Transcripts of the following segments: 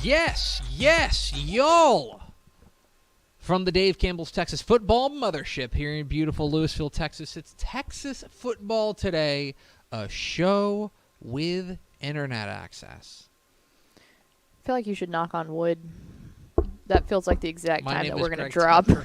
Yes, y'all. From the Dave Campbell's Texas Football Mothership here in beautiful Lewisville, Texas, it's Texas Football Today, a show with internet access. I feel like you should knock on wood. That feels like the exact time that we're going to drop. My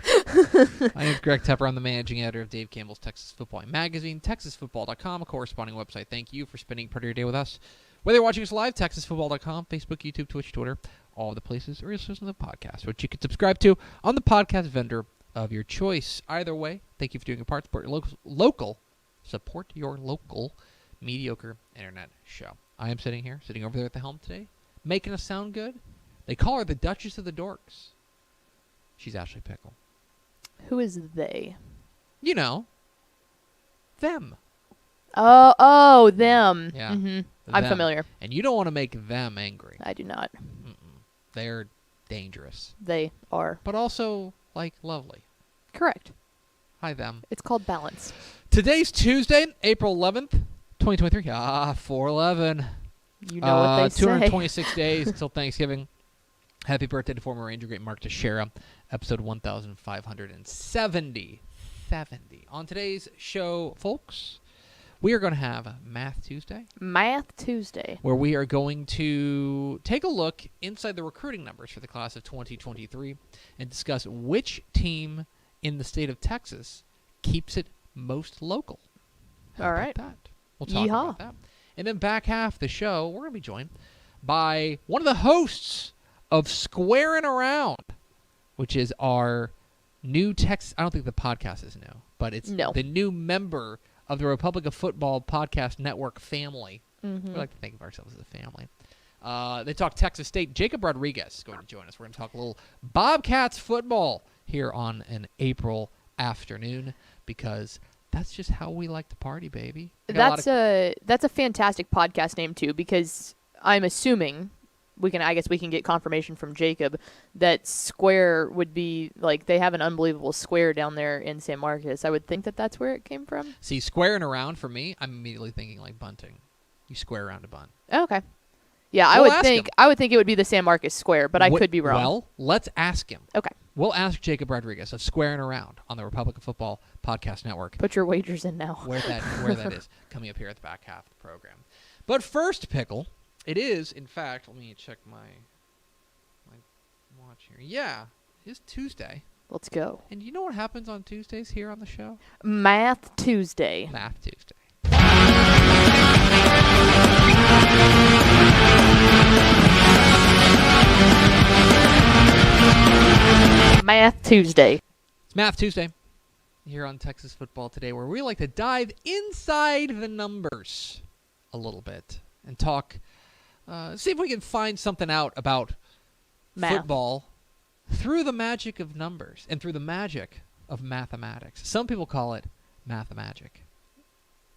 name is Greg Tepper. I'm the managing editor of Dave Campbell's Texas Football Magazine, TexasFootball.com, a corresponding website. Thank you for spending part of your day with us. Whether you're watching us live, TexasFootball.com, Facebook, YouTube, Twitch, Twitter, all the places, or you're listening to the podcast, which you can subscribe to on the podcast vendor of your choice. Either way, thank you for doing your part. Support your local mediocre internet show. I am sitting over there at the helm today, making us sound good. They call her the Duchess of the Dorks. She's Ashley Pickle. Who is they? You know, them. Oh, them. Yeah. Mm-hmm. I'm familiar. And you don't want to make them angry. I do not. They're dangerous. They are. But also, lovely. Correct. Hi, them. It's called balance. Today's Tuesday, April 11th, 2023. 4/11. You know what they say. 226 days until Thanksgiving. Happy birthday to former Ranger Great Mark Teixeira. Episode 1570. On today's show, folks, we are going to have Math Tuesday. Math Tuesday. Where we are going to take a look inside the recruiting numbers for the class of 2023 and discuss which team in the state of Texas keeps it most local. How about that? We'll talk about that. And then back half the show, we're going to be joined by one of the hosts of Squarin Around, which is our new Texas. I don't think the podcast is new, but it's the new member of the Republic of Football Podcast Network family. Mm-hmm. We like to think of ourselves as a family. They talk Texas State. Jakob Rodriguez is going to join us. We're going to talk a little Bobcats football here on an April afternoon because that's just how we like to party, baby. That's a fantastic podcast name too, because I'm assuming I guess we can get confirmation from Jakob that Square would be they have an unbelievable Square down there in San Marcos. I would think that that's where it came from. See, squaring around for me, I'm immediately thinking like bunting. You square around a bun. Oh, okay. Yeah, I would think it would be the San Marcos Square, but I could be wrong. Well, let's ask him. Okay. We'll ask Jakob Rodriguez of Squaring Around on the Republic of Football Podcast Network. Put your wagers in now. Where that is coming up here at the back half of the program. But first, Pickle, it is, in fact, let me check my watch here. Yeah, it's Tuesday. Let's go. And you know what happens on Tuesdays here on the show? Math Tuesday. Math Tuesday. Math Tuesday. It's Math Tuesday here on Texas Football Today, where we like to dive inside the numbers a little bit and talk, see if we can find something out about football through the magic of numbers and through the magic of mathematics. Some people call it mathemagic.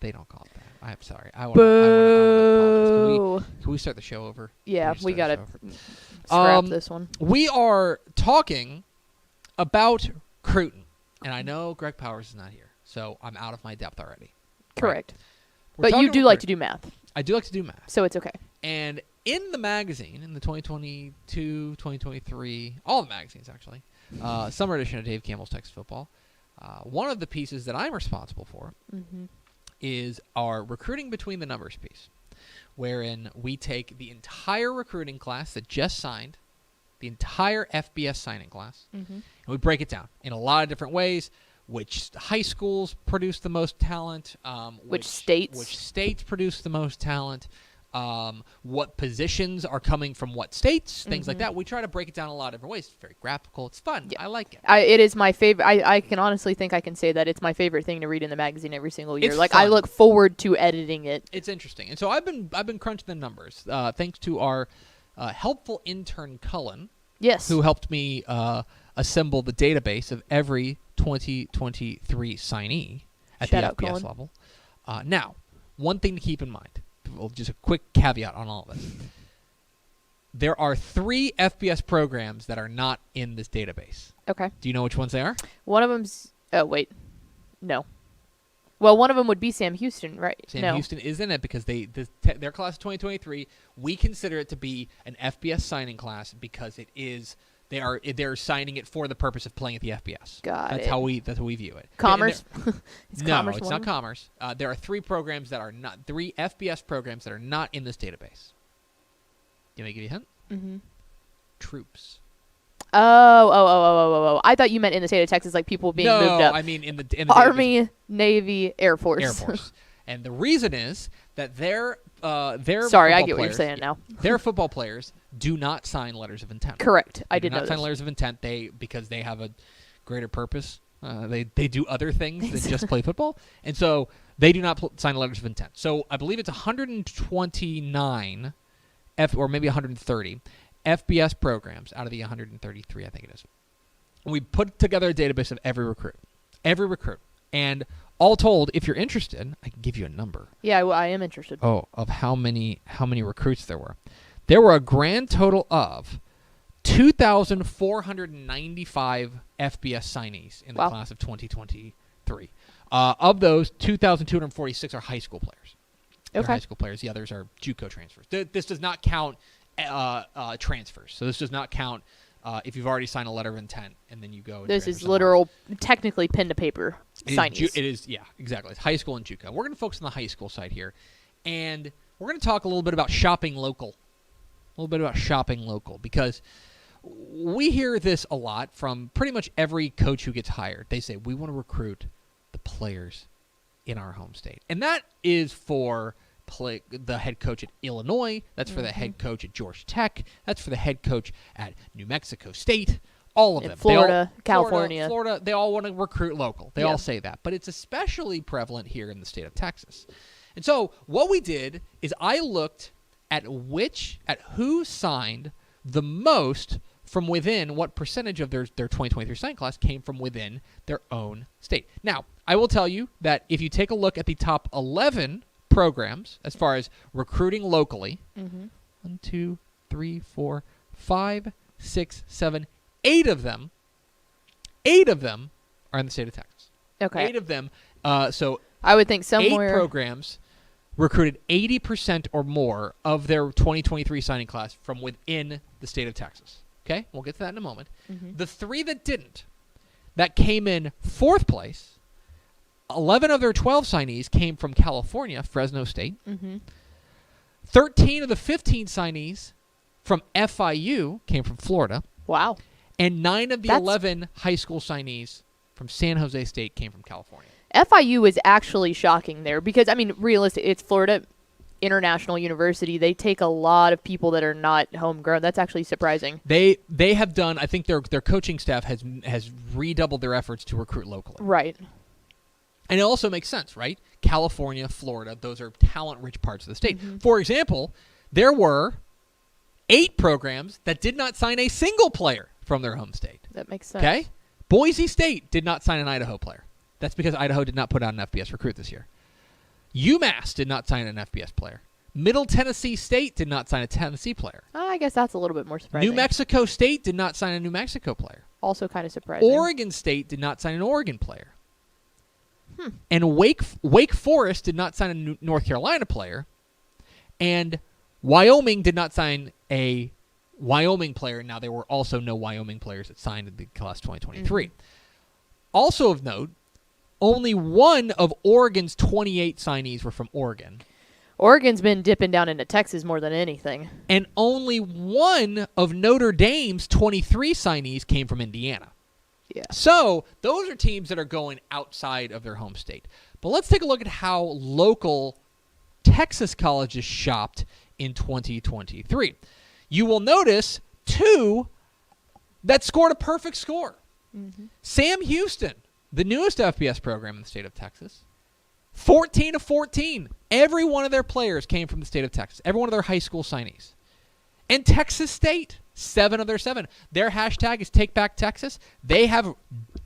They don't call it that. I'm sorry. I want to apologize. Can we start the show over? Yeah, we got to scrap this one. We are talking about recruiting. And I know Greg Powers is not here, so I'm out of my depth already. Correct. Right? But you do like to do math. I do like to do math. So it's okay. And in the magazine, in the 2022, 2023, all the magazines actually, summer edition of Dave Campbell's Texas Football, one of the pieces that I'm responsible for is our recruiting between the numbers piece, wherein we take the entire recruiting class that just signed, the entire FBS signing class, and we break it down in a lot of different ways. Which high schools produce the most talent? Which states? Which states produce the most talent? What positions are coming from what states? Things like that. We try to break it down in a lot of different ways. It's very graphical. It's fun. Yeah. I like it. It is my favorite. I can honestly think I can say that it's my favorite thing to read in the magazine every single year. It's fun. I look forward to editing it. It's interesting. And so I've been crunching the numbers thanks to our helpful intern Cullen. Yes. Who helped me assemble the database of every 2023 signee at the FBS level. Now, one thing to keep in mind, just a quick caveat on all of this. There are 3 FBS programs that are not in this database. Okay. Do you know which ones they are? One of them's... Oh, wait. No. Well, one of them would be Sam Houston, right? Sam Houston is in it because their class of 2023, we consider it to be an FBS signing class because they're signing it for the purpose of playing at the FBS. That's how we view it. Commerce? No, it's not Commerce. There are three FBS programs that are not in this database. You want me to give you a hint? Mm-hmm. Troops. Oh. I thought you meant in the state of Texas, like people being moved up. No, I mean in the Army, Navy, Air Force. Air Force. And the reason is that their Sorry, I get what you're saying now. Their football players do not sign letters of intent. Correct. I did not not sign letters of intent. Because they have a greater purpose. They do other things than just play football, and so they do not sign letters of intent. So I believe it's 129 or maybe 130 FBS programs out of the 133, I think it is. We put together a database of every recruit, and all told, if you're interested, I can give you a number. Yeah, I am interested. Oh, of how many recruits there were. There were a grand total of 2,495 FBS signees in the class of 2023. Of those, 2,246 are high school players. They're high school players. The others are JUCO transfers. This does not count transfers. So this does not count if you've already signed a letter of intent and then you go. This is literal, technically pen to paper signees. It is, yeah, exactly. It's high school and JUCO. We're going to focus on the high school side here, and we're going to talk a little bit about shopping local. Because we hear this a lot from pretty much every coach who gets hired. They say, we want to recruit the players in our home state. And that is for the head coach at Illinois. That's for the head coach at Georgia Tech. That's for the head coach at New Mexico State. All of them. Florida, California. Florida, they all want to recruit local. They all say that. But it's especially prevalent here in the state of Texas. And so what we did is I looked at who signed the most from within, what percentage of their 2023 sign class came from within their own state. Now, I will tell you that if you take a look at the top 11 programs as far as recruiting locally, 1, 2, 3, 4, 5, 6, 7, 8 of them are in the state of Texas. Okay. 8 of them. So I would think somewhere 8 programs recruited 80% or more of their 2023 signing class from within the state of Texas. Okay? We'll get to that in a moment. The 3 that didn't, that came in 4th place, 11 of their 12 signees came from California, Fresno State. 13 of the 15 signees from FIU came from Florida. Wow. And 9 of the 11 high school signees from San Jose State came from California. FIU is actually shocking there because, I mean, realistic. It's Florida International University. They take a lot of people that are not homegrown. That's actually surprising. They have done, I think their coaching staff has redoubled their efforts to recruit locally. Right. And it also makes sense, right? California, Florida, those are talent-rich parts of the state. For example, there were 8 programs that did not sign a single player from their home state. That makes sense. Okay? Boise State did not sign an Idaho player. That's because Idaho did not put out an FBS recruit this year. UMass did not sign an FBS player. Middle Tennessee State did not sign a Tennessee player. I guess that's a little bit more surprising. New Mexico State did not sign a New Mexico player. Also kind of surprising. Oregon State did not sign an Oregon player. And Wake Forest did not sign a North Carolina player. And Wyoming did not sign a Wyoming player. Now, there were also no Wyoming players that signed in the class 2023. Also of note, only 1 of Oregon's 28 signees were from Oregon. Oregon's been dipping down into Texas more than anything. And only 1 of Notre Dame's 23 signees came from Indiana. Yeah. So those are teams that are going outside of their home state. But let's take a look at how local Texas colleges shopped in 2023. You will notice 2 that scored a perfect score. Sam Houston, the newest FBS program in the state of Texas, 14 of 14. Every one of their players came from the state of Texas. Every one of their high school signees. And Texas State, 7 of their 7. Their hashtag is Take Back Texas. They have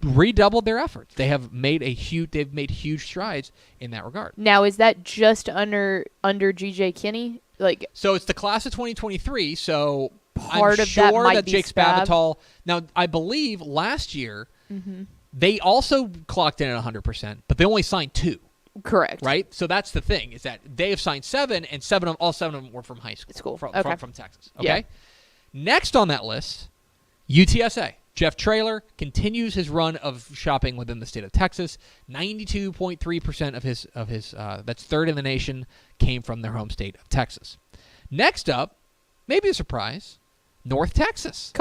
redoubled their efforts. They've made huge strides in that regard. Now, is that just under GJ Kinney? So it's the class of 2023. So part I'm of sure that might that be Jake Spav. Spavital. Now, I believe last year they also clocked in at 100%, but they only signed 2. Correct. Right? So that's the thing, is that they have signed 7, and all 7 of them were from high school. From Texas. Okay? Yeah. Next on that list, UTSA. Jeff Traylor continues his run of shopping within the state of Texas. 92.3% of his that's third in the nation, came from their home state of Texas. Next up, maybe a surprise, North Texas.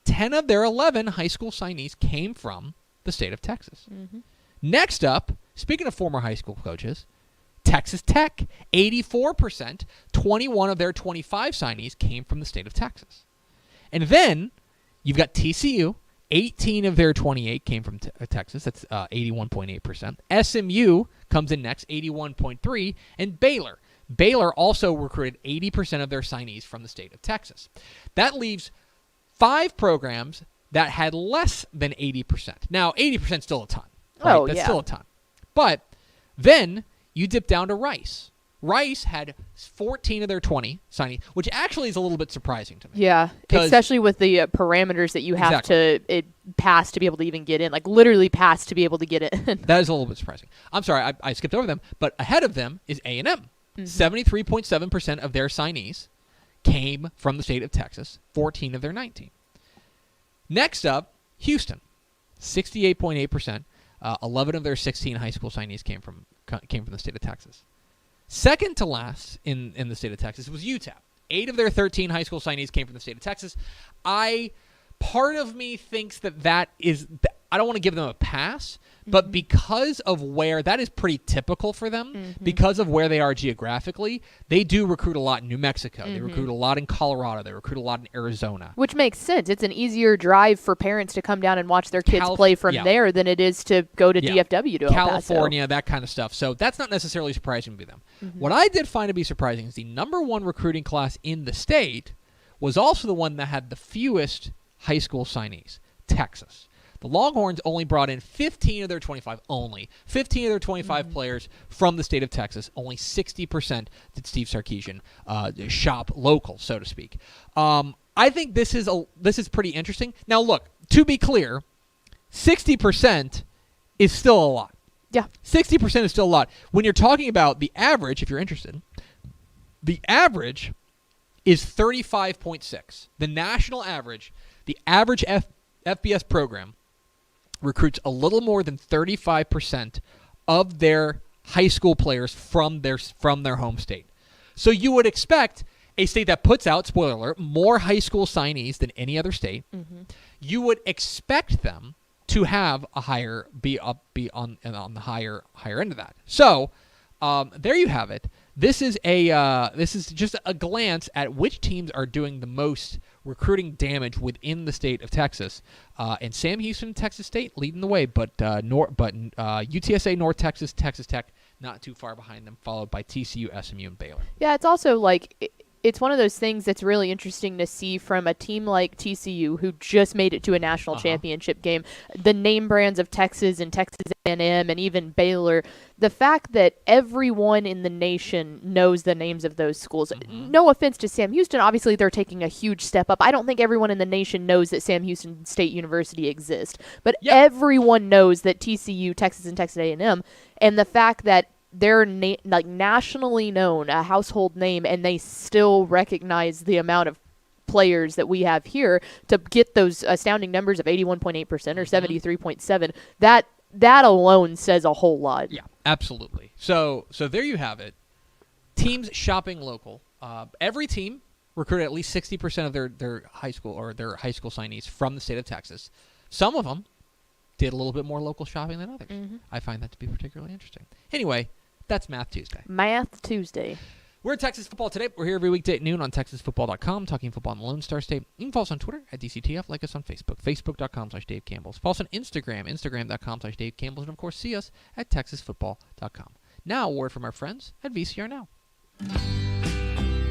10 of their 11 high school signees came from the state of Texas. Mm-hmm. Next up, speaking of former high school coaches, Texas Tech, 84%, 21 of their 25 signees came from the state of Texas. And then you've got TCU, 18 of their 28 came from Texas. That's 81.8%. SMU comes in next, 81.3%. And Baylor. Baylor also recruited 80% of their signees from the state of Texas. That leaves 5 programs that had less than 80%. Now, 80% is still a ton. Right? That's still a ton. But then you dip down to Rice. Rice had 14 of their 20 signees, which actually is a little bit surprising to me. Yeah, especially with the parameters that you have to pass to be able to even get in, like literally pass to be able to get in. That is a little bit surprising. I'm sorry, I skipped over them, but ahead of them is A&M. 73.7% of their signees came from the state of Texas, 14 of their 19. Next up, Houston, 68.8%. 11 of their 16 high school signees came from the state of Texas. Second to last in the state of Texas was UTEP. 8 of their 13 high school signees came from the state of Texas. Part of me thinks that is, I don't want to give them a pass, but because of where, that is pretty typical for them, because of where they are geographically, they do recruit a lot in New Mexico. They recruit a lot in Colorado. They recruit a lot in Arizona. Which makes sense. It's an easier drive for parents to come down and watch their kids play from there than it is to go to DFW to California, El Paso. That kind of stuff. So that's not necessarily surprising to them. What I did find to be surprising is the number 1 recruiting class in the state was also the one that had the fewest high school signees, Texas. The Longhorns only brought in 15 of their 25, 15 of their 25 players from the state of Texas. Only 60% did Steve Sarkisian shop local, so to speak. I think this is pretty interesting. Now, look, to be clear, 60% is still a lot. Yeah. 60% is still a lot. When you're talking about the average, if you're interested, the average is 35.6. The national average, the average FBS program recruits a little more than 35% of their high school players from their home state. So you would expect a state that puts out, spoiler alert, more high school signees than any other state. You would expect them to have a be on the higher end of that. So there you have it. This is just a glance at which teams are doing the most recruiting damage within the state of Texas. And Sam Houston, Texas State, leading the way, but UTSA, North Texas, Texas Tech, not too far behind them, followed by TCU, SMU, and Baylor. Yeah, it's also like it's one of those things that's really interesting to see from a team like TCU, who just made it to a national championship game. The name brands of Texas and Texas A&M and even Baylor, the fact that everyone in the nation knows the names of those schools. No offense to Sam Houston, obviously they're taking a huge step up. I don't think everyone in the nation knows that Sam Houston State University exists, but everyone knows that TCU, Texas, and Texas A&M, and the fact that they're nationally known, a household name, and they still recognize the amount of players that we have here to get those astounding numbers of 81.8% or 73.7%. That alone says a whole lot. Yeah, absolutely. So there you have it. Teams shopping local. Every team recruited at least 60% of their high school signees from the state of Texas. Some of them did a little bit more local shopping than others. I find that to be particularly interesting. Anyway, that's Math Tuesday. Math Tuesday. We're at Texas Football Today. We're here every weekday at noon on TexasFootball.com, talking football in the Lone Star State. You can follow us on Twitter at DCTF, like us on Facebook, Facebook.com/Dave Campbell's. Follow us on Instagram, Instagram.com/Dave Campbell's, and of course see us at TexasFootball.com. Now, a word from our friends at VCR Now.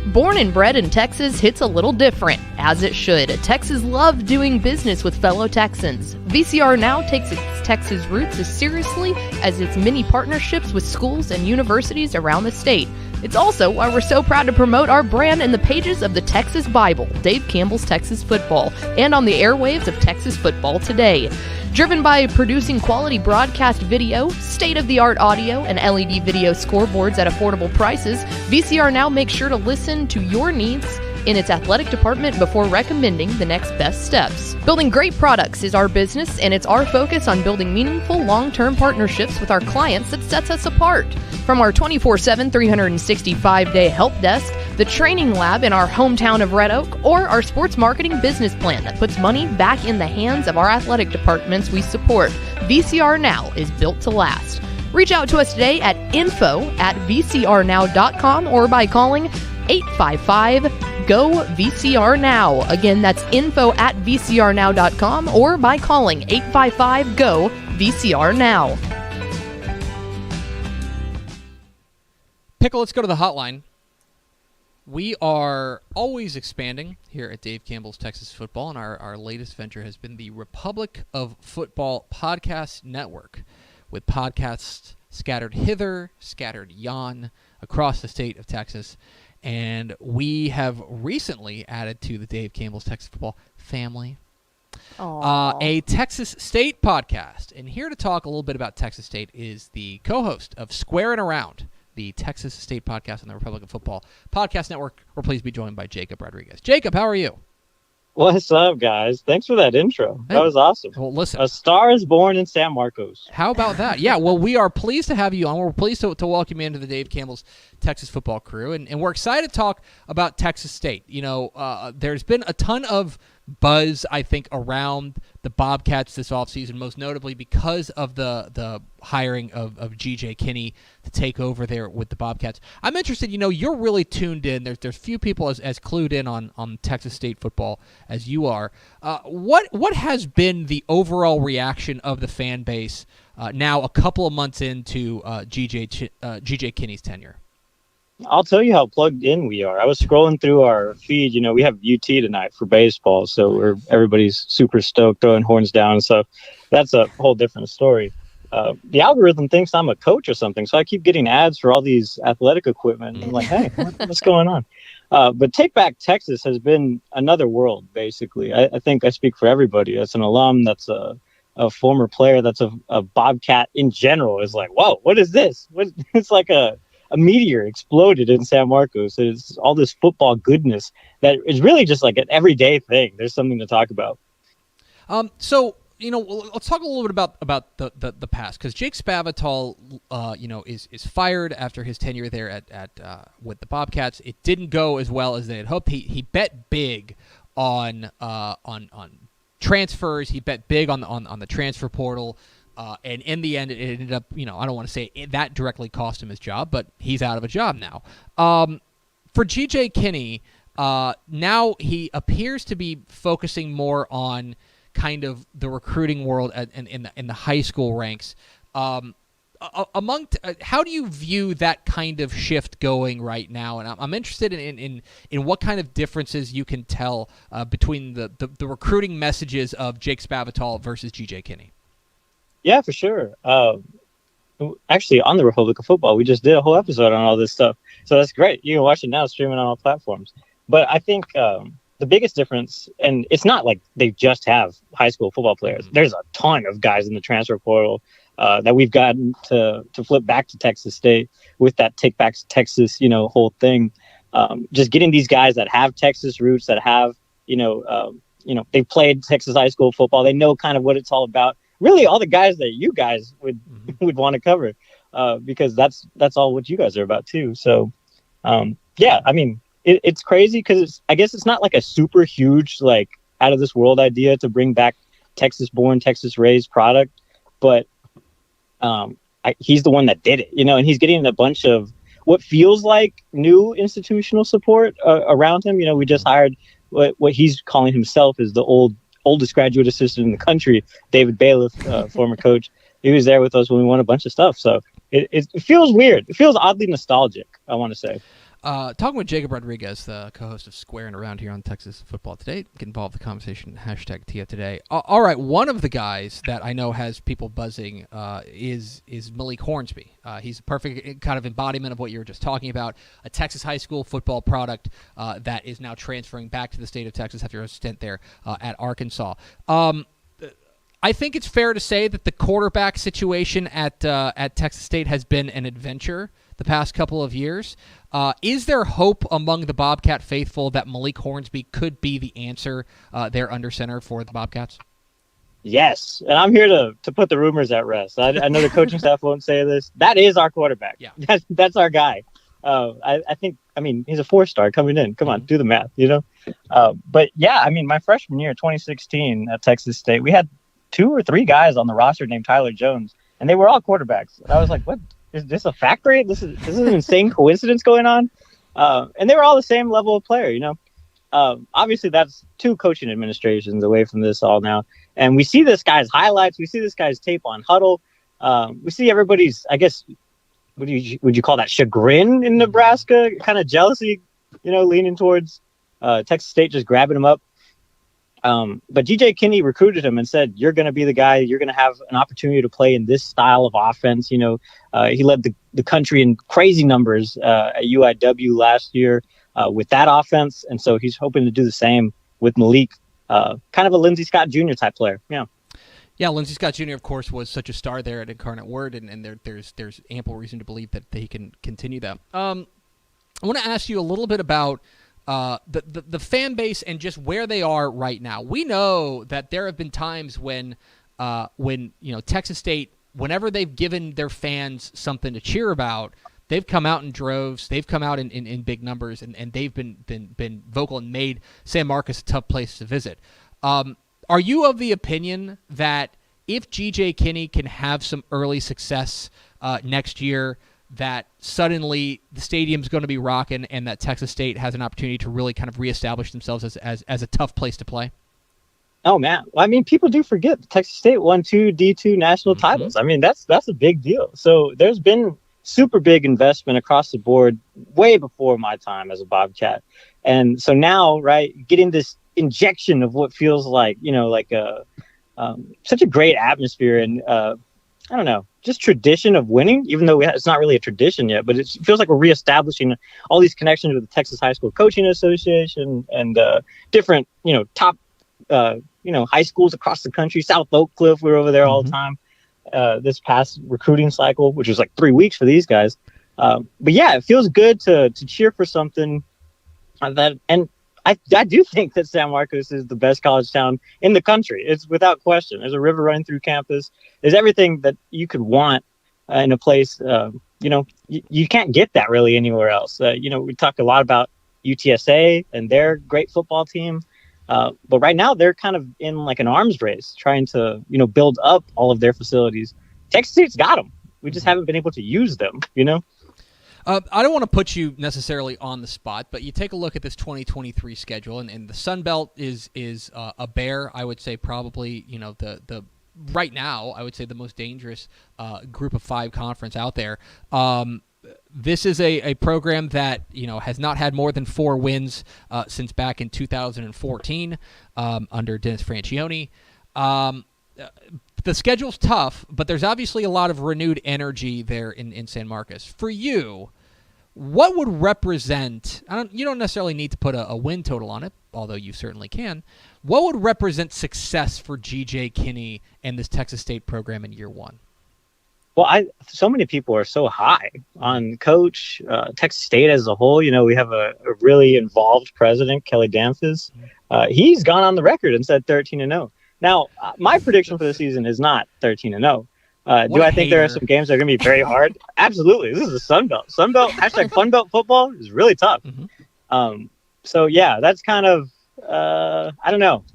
Born and bred in Texas hits a little different, as it should. Texas loves doing business with fellow Texans. VCR Now takes its Texas roots as seriously as its many partnerships with schools and universities around the state. It's also why we're so proud to promote our brand in the pages of the Texas Bible, Dave Campbell's Texas Football, and on the airwaves of Texas Football Today. Driven by producing quality broadcast video, state-of-the-art audio, and LED video scoreboards at affordable prices, VCR Now makes sure to listen to your needs in its athletic department before recommending the next best steps. Building great products is our business, and it's our focus on building meaningful, long-term partnerships with our clients that sets us apart. From our 24/7, 365-day help desk, the training lab in our hometown of Red Oak, or our sports marketing business plan that puts money back in the hands of our athletic departments we support, VCR Now is built to last. Reach out to us today at info@vcrnow.com or by calling 855-GO-VCR-NOW. Again, that's info@vcrnow.com or by calling 855-GO-VCR-NOW. Pickle, let's go to the hotline. We are always expanding here at Dave Campbell's Texas Football, and our latest venture has been the Republic of Football Podcast Network, with podcasts scattered hither, scattered yon, across the state of Texas. And we have recently added to the Dave Campbell's Texas Football family a Texas State podcast. And here to talk a little bit about Texas State is the co-host of Squarin Around, the Texas State podcast on the Republic of Football Podcast Network. We're pleased to be joined by Jakob Rodriguez. Jakob, how are you? What's up, guys? Thanks for that intro. That was awesome. Well, listen. A star is born in San Marcos. How about that? Yeah, well, we are pleased to have you on. We're pleased to welcome you into the Dave Campbell's Texas Football crew, and we're excited to talk about Texas State. You know, there's been a ton of buzz, I think, around the Bobcats this offseason, most notably because of the hiring of G.J. Kinney to take over there with the Bobcats. I'm interested, you know, you're really tuned in. There's few people as clued in on Texas State football as you are. What has been the overall reaction of the fan base now a couple of months into G.J. Kinney's tenure? I'll tell you how plugged in we are. I was scrolling through our feed. You know, we have UT tonight for baseball, so everybody's super stoked, throwing horns down and stuff. That's a whole different story. The algorithm thinks I'm a coach or something, so I keep getting ads for all these athletic equipment. I'm like, hey, what's going on? But Take Back Texas has been another world, basically. I think I speak for everybody. That's an alum, that's a former player, that's a Bobcat in general. Is like, whoa, what is this? It's like a meteor exploded in San Marcos. It's all this football goodness that is really just like an everyday thing. There's something to talk about. So, you know, let's talk a little bit about the past, because Jake Spavital, you know, is fired after his tenure there at with the Bobcats. It didn't go as well as they had hoped. He bet big on transfers. He bet big on the transfer portal. And in the end, it ended up, you know, I don't want to say that directly cost him his job, but he's out of a job now. For G.J. Kinney, now he appears to be focusing more on kind of the recruiting world in the high school ranks. How do you view that kind of shift going right now? And I'm interested in what kind of differences you can tell between the recruiting messages of Jake Spavital versus G.J. Kinney. Yeah, for sure. Actually, on the Republic of Football, we just did a whole episode on all this stuff. So that's great. You can watch it now, streaming on all platforms. But I think the biggest difference, and it's not like they just have high school football players. There's a ton of guys in the transfer portal that we've gotten to flip back to Texas State with that Take Back Texas, you know, whole thing. Just getting these guys that have Texas roots, that have, they played Texas high school football. They know kind of what it's all about. Really, all the guys that you guys would want to cover, because that's all what you guys are about too. So, yeah, I mean, it's crazy because I guess it's not like a super huge, like, out of this world idea to bring back Texas-born, Texas-raised product, but he's the one that did it, you know, and he's getting a bunch of what feels like new institutional support around him. You know, we just hired what he's calling himself is the oldest graduate assistant in the country, David Bailiff, former coach. He was there with us when we won a bunch of stuff. So it feels weird. It feels oddly nostalgic, I want to say. Talking with Jakob Rodriguez, the co-host of Squarin Around here on Texas Football Today. Get involved in the conversation, hashtag TF Today. All right, one of the guys that I know has people buzzing is Malik Hornsby. He's a perfect kind of embodiment of what you were just talking about, a Texas high school football product that is now transferring back to the state of Texas after a stint there at Arkansas. I think it's fair to say that the quarterback situation at Texas State has been an adventure the past couple of years. Is there hope among the Bobcat faithful that Malik Hornsby could be the answer there under center for the Bobcats? Yes, and I'm here to put the rumors at rest. I know the coaching staff won't say this. That is our quarterback. Yeah, that's our guy. I think, he's a 4-star coming in. Come on, do the math, But yeah, my freshman year, 2016 at Texas State, we had 2 or 3 guys on the roster named Tyler Jones, and they were all quarterbacks. And I was like, what? Is this a factory? This is an insane coincidence going on. And they were all the same level of player, Obviously, that's 2 coaching administrations away from this all now. And we see this guy's highlights. We see this guy's tape on Huddle. We see everybody's, I guess, would you call that chagrin in Nebraska? Kind of jealousy, leaning towards Texas State just grabbing him up. But G.J. Kinney recruited him and said, you're going to be the guy. You're going to have an opportunity to play in this style of offense. He led the country in crazy numbers at UIW last year with that offense. And so he's hoping to do the same with Malik, kind of a Lindsey Scott Jr. type player. Yeah. Yeah, Lindsey Scott Jr., of course, was such a star there at Incarnate Word, and there's ample reason to believe that he can continue that. I want to ask you a little bit about the fan base and just where they are right now. We know that there have been times when Texas State, whenever they've given their fans something to cheer about, they've come out in droves, they've come out in big numbers, and they've been vocal and made San Marcos a tough place to visit. Are you of the opinion that if G.J. Kinney can have some early success next year, that suddenly the stadium's going to be rocking and that Texas State has an opportunity to really kind of reestablish themselves as a tough place to play? Oh, man. People do forget that Texas State won 2 D2 national titles. That's a big deal. So there's been super big investment across the board way before my time as a Bobcat. And so now, right, getting this injection of what feels like, such a great atmosphere and, I don't know, just tradition of winning, even though it's not really a tradition yet, but it feels like we're reestablishing all these connections with the Texas High School Coaching Association and different, top, high schools across the country. South Oak Cliff, we were over there all the time this past recruiting cycle, which was like 3 weeks for these guys. But yeah, it feels good to cheer for something that, and I do think that San Marcos is the best college town in the country. It's without question. There's a river running through campus. There's everything that you could want in a place. You can't get that really anywhere else. We talk a lot about UTSA and their great football team. But right now they're kind of in like an arms race trying to, build up all of their facilities. Texas State's got them. We just haven't been able to use them, I don't want to put you necessarily on the spot, but you take a look at this 2023 schedule, and the Sun Belt is a bear. I would say probably the right now I would say the most dangerous group of 5 conference out there. This is a program that has not had more than 4 wins since back in 2014 under Dennis Franchione. The schedule's tough, but there's obviously a lot of renewed energy there in San Marcos. For you, what would represent, you don't necessarily need to put a win total on it, although you certainly can. What would represent success for G.J. Kinney and this Texas State program in year 1? Well, so many people are so high on Coach, Texas State as a whole. We have a really involved president, Kelly Danfus. He's gone on the record and said 13-0. Now, my prediction for the season is not 13-0. Do I think there are some games that are going to be very hard? Absolutely. This is the Sun Belt. Sun Belt, hashtag Fun Belt football is really tough. So, yeah, that's kind of, I don't know.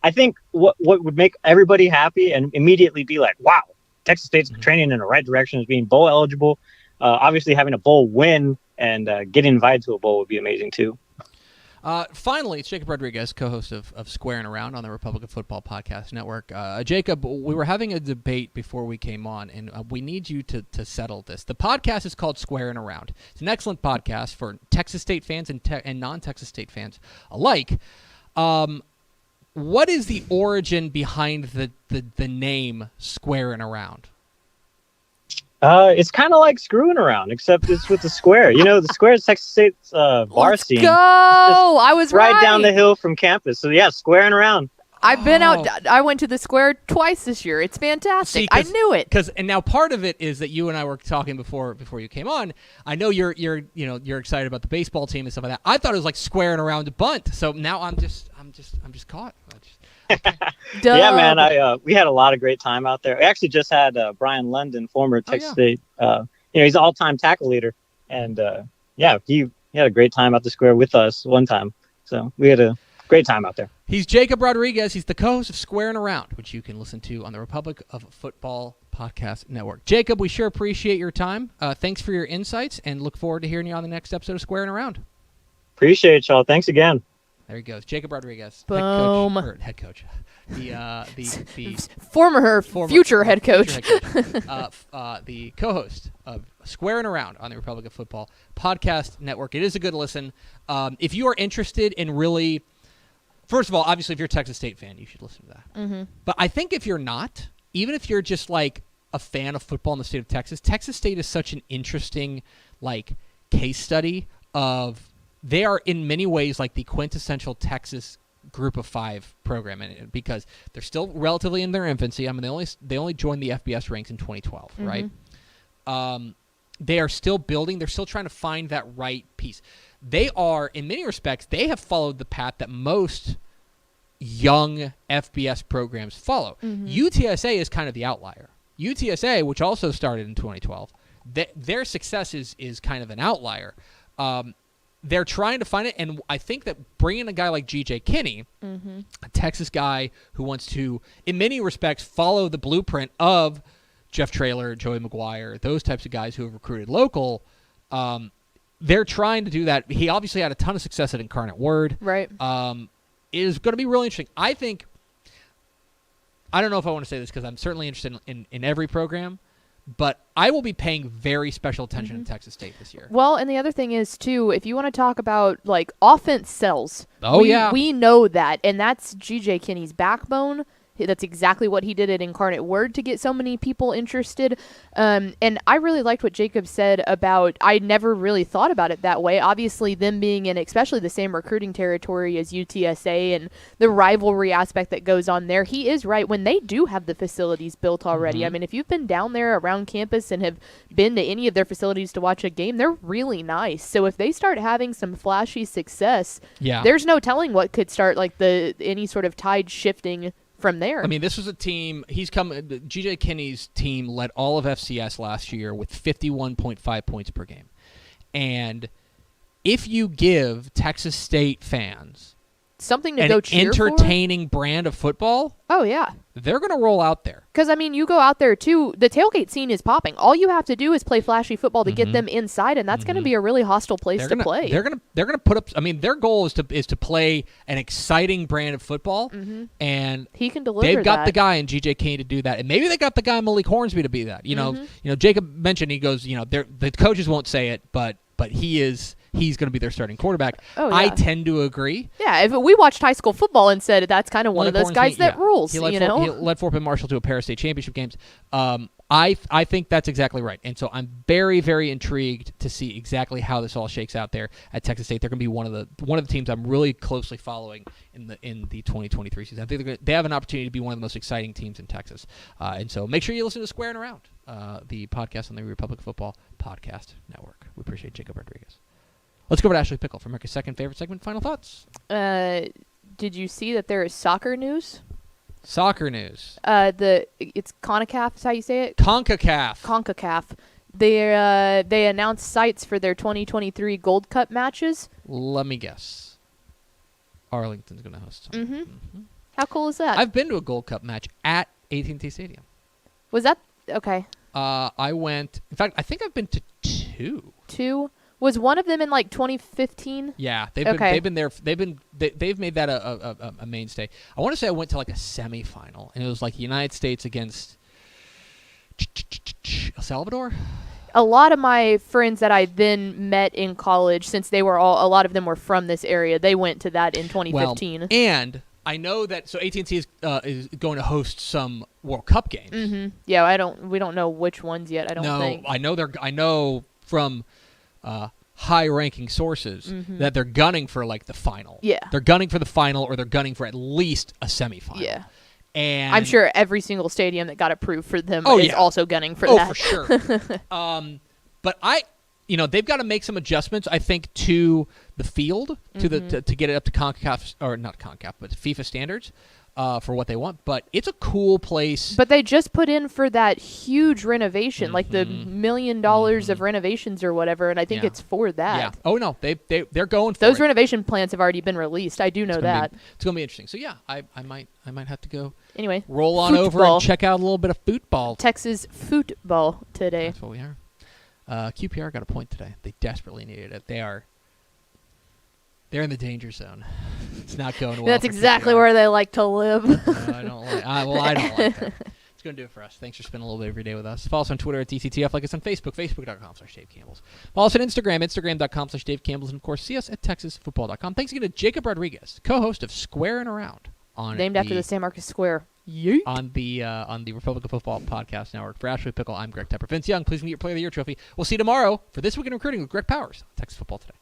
I think what would make everybody happy and immediately be like, wow, Texas State's training in the right direction, is being bowl eligible. Obviously, having a bowl win and getting invited to a bowl would be amazing, too. Finally, it's Jacob Rodriguez, co-host of Squarin Around on the Republican Football Podcast Network. Jacob, we were having a debate before we came on, and we need you to settle this. The podcast is called Squarin Around. It's an excellent podcast for Texas State fans and non-Texas State fans alike. What is the origin behind the name Squarin Around? It's kind of like screwing around, except it's with the square. The square is Texas State's bar scene. Let's go! I was right down the hill from campus. So yeah, squaring around. I've been out. I went to the Square twice this year. It's fantastic. I knew it. And now part of it is that you and I were talking before you came on. I know you're excited about the baseball team and stuff like that. I thought it was like squaring around a bunt. So now I'm just caught. Yeah, man. We had a lot of great time out there. We actually just had Brian London, former Texas State. He's an all-time tackle leader, and he had a great time out the Square with us one time. So we had a great time out there. He's Jakob Rodriguez. He's the co-host of Squarin' Around, which you can listen to on the Republic of Football Podcast Network. Jakob, we sure appreciate your time. Thanks for your insights, and look forward to hearing you on the next episode of Squarin' Around. Appreciate y'all. Thanks again. There he goes, Jakob Rodriguez, Boom. head coach. The former future head coach. The co-host of Squarin' Around on the Republic of Football Podcast Network. It is a good listen. If you are interested in really, first of all, obviously, if you're a Texas State fan, you should listen to that. Mm-hmm. But I think if you're not, even if you're just like a fan of football in the state of Texas, Texas State is such an interesting like case study of. They are in many ways like the quintessential Texas Group of Five program, and because they're still relatively in their infancy. I mean, they only joined the FBS ranks in 2012, mm-hmm. right? They are still building. They're still trying to find that right piece. They are, in many respects, they have followed the path that most young FBS programs follow. Mm-hmm. UTSA is kind of the outlier. UTSA, which also started in 2012, their success is kind of an outlier. They're trying to find it, and I think that bringing a guy like G.J. Kinney, mm-hmm. a Texas guy who wants to, in many respects, follow the blueprint of Jeff Traylor, Joey McGuire, those types of guys who have recruited local, they're trying to do that. He obviously had a ton of success at Incarnate Word. Right. It is going to be really interesting. I don't know if I want to say this because I'm certainly interested in every program, but I will be paying very special attention mm-hmm. to Texas State this year. Well, and the other thing is, too, if you want to talk about, like, offense sells. Yeah. We know that, and that's G.J. Kinney's backbone. That's exactly what he did at Incarnate Word to get so many people interested. And I really liked what Jacob said about, I never really thought about it that way. Obviously, them being in especially the same recruiting territory as UTSA and the rivalry aspect that goes on there. He is right. When they do have the facilities built already, mm-hmm. I mean, if you've been down there around campus and have been to any of their facilities to watch a game, they're really nice. So if they start having some flashy success, there's no telling what could start like any sort of tide shifting from there. I mean, this was a team. G.J. Kinney's team led all of FCS last year with 51.5 points per game. And if you give Texas State fans something to go cheer for, an entertaining brand of football, oh yeah, they're going to roll out there. Because I mean, you go out there too. The tailgate scene is popping. All you have to do is play flashy football to mm-hmm. get them inside, and that's mm-hmm. going to be a really hostile place to play. They're gonna put up. I mean, their goal is to play an exciting brand of football, mm-hmm. and he can deliver. They've got that. the guy in G.J. Kinney to do that, and maybe they got the guy Malik Hornsby to be that. mm-hmm. Jacob mentioned he goes. The coaches won't say it, but he's going to be their starting quarterback. Oh, yeah. I tend to agree. Yeah, if we watched high school football and said that's kind of one of those guys that rules, he led Fort Bend Marshall to a pair of state championship games. I think that's exactly right. And so I'm very, very intrigued to see exactly how this all shakes out there at Texas State. They're going to be one of the teams I'm really closely following in the 2023 season. I think they have an opportunity to be one of the most exciting teams in Texas. And so make sure you listen to Squarin' Around, the podcast on the Republic of Football Podcast Network. We appreciate Jakob Rodriguez. Let's go over to Ashley Pickle for America's second favorite segment. Final thoughts. Did you see that there is soccer news? Soccer news. It's CONCACAF is how you say it? CONCACAF. They announced sites for their 2023 Gold Cup matches. Let me guess. Arlington's going to host some. Mm-hmm. Mm-hmm. How cool is that? I've been to a Gold Cup match at AT&T Stadium. Was that okay? I went. In fact, I think I've been to two. Two? Was one of them in like 2015? Yeah, they've been there. They've made that a mainstay. I want to say I went to like a semifinal, and it was like United States against El Salvador. A lot of my friends that I then met in college, since a lot of them were from this area, they went to that in 2015. Well, and I know that AT&T is going to host some World Cup games. Mm-hmm. Yeah, we don't know which ones yet. I don't think. I know from high-ranking sources that they're gunning for like the final. Yeah. They're gunning for the final, or they're gunning for at least a semifinal. Yeah. And I'm sure every single stadium that got approved for them Oh, is yeah. also gunning for Oh, that. for sure. But they've got to make some adjustments, I think, to the field to get it up to CONCACAF, or not CONCACAF, but FIFA standards for what they want. But it's a cool place. But they just put in for that huge renovation, like the $1 million of renovations or whatever, and I think Yeah. it's for that. Yeah. Oh no, they're going for Those it. renovation plans have already been released. I do know that. It's gonna be interesting. So yeah, I might have to go Anyway, roll on over football. and check out a little bit of football. Texas football today. That's what we are. QPR got a point today. They desperately needed it. They're in the danger zone. It's not going well. That's for exactly QPR. where they like to live. I don't like. I don't like that. It's going to do it for us. Thanks for spending a little bit of your day with us. Follow us on Twitter at DCTF. Like us on Facebook, facebook.com/Dave Campbell's. Follow us on Instagram, instagram.com/Dave Campbell's. And, of course, see us at TexasFootball.com. Thanks again to Jakob Rodriguez, co-host of Squarin' Around. Named after the San Marcos Square. Yeet. On the Republic of Football Podcast Network. For Ashley Pickle, I'm Greg Tepper. Vince Young, please get your Player of the Year trophy. We'll see you tomorrow for This Week in Recruiting with Greg Powers on Texas Football Today.